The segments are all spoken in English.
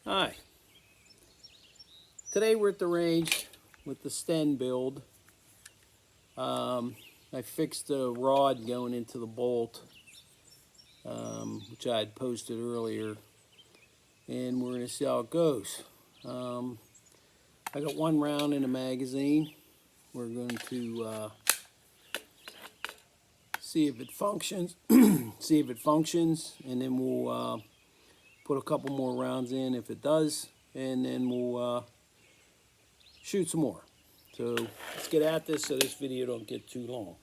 Hi. Today we're at the range with the Sten build. I fixed the rod going into the bolt, which I had posted earlier, and we're going to see how it goes. I got one round in the magazine. We're going to see if it functions, and then we'll put a couple more rounds in if it does, and then we'll shoot some more. So let's get at this so this video don't get too long.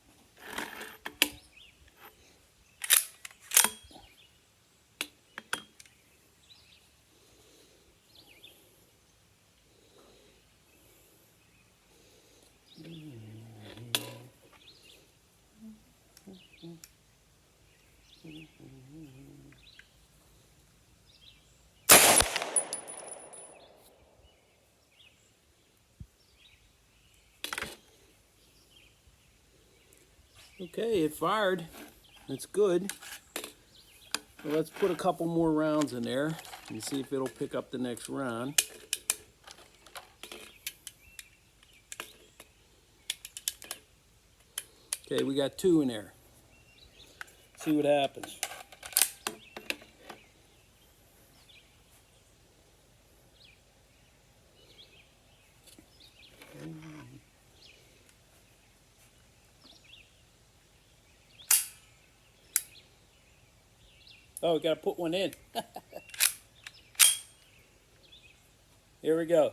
Okay, it fired. That's good. So let's put a couple more rounds in there and see if it'll pick up the next round. Okay, we got 2 in there. See what happens. Oh, we gotta put one in. Here we go.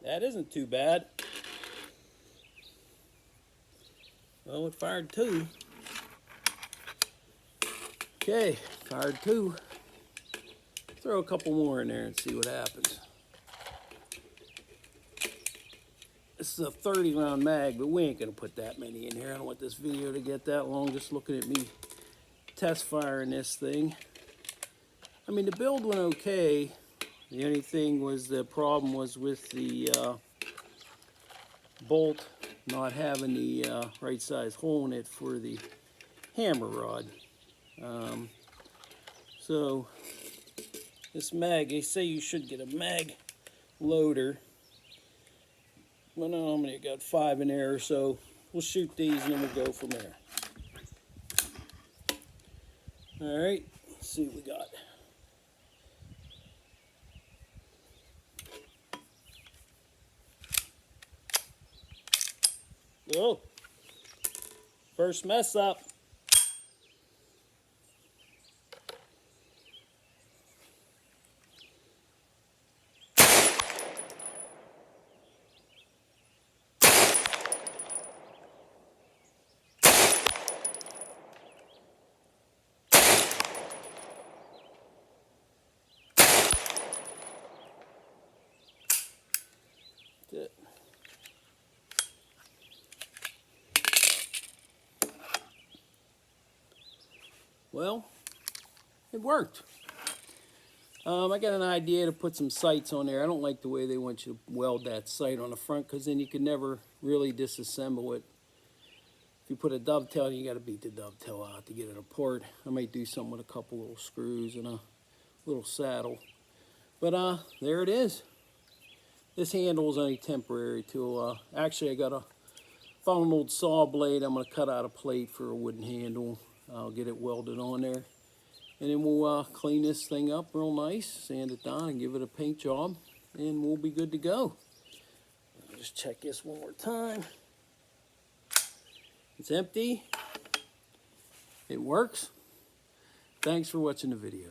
That isn't too bad. Well, it fired 2. Okay, fired 2. Throw a couple more in there and see what happens. This is a 30 round mag, but we ain't gonna put that many in here. I don't want this video to get that long just looking at me test firing this thing. I mean, the build went okay. The only thing was the problem was with the bolt not having the right size hole in it for the hammer rod. So this mag, they say you should get a mag loader. I don't know how many, I got 5 in there, so we'll shoot these and then we'll go from there. Alright, let's see what we got. Oh, first mess up. It. Well, it worked. I got an idea to put some sights on there. I don't like the way they want you to weld that sight on the front, because then you can never really disassemble it. If you put a dovetail, you got to beat the dovetail out to get it apart. I might do something with a couple little screws and a little saddle. But there it is. This handle is only temporary till, actually I found an old saw blade. I'm going to cut out a plate for a wooden handle. I'll get it welded on there. And then we'll clean this thing up real nice, sand it down and give it a paint job, and we'll be good to go. Just check this one more time. It's empty. It works. Thanks for watching the video.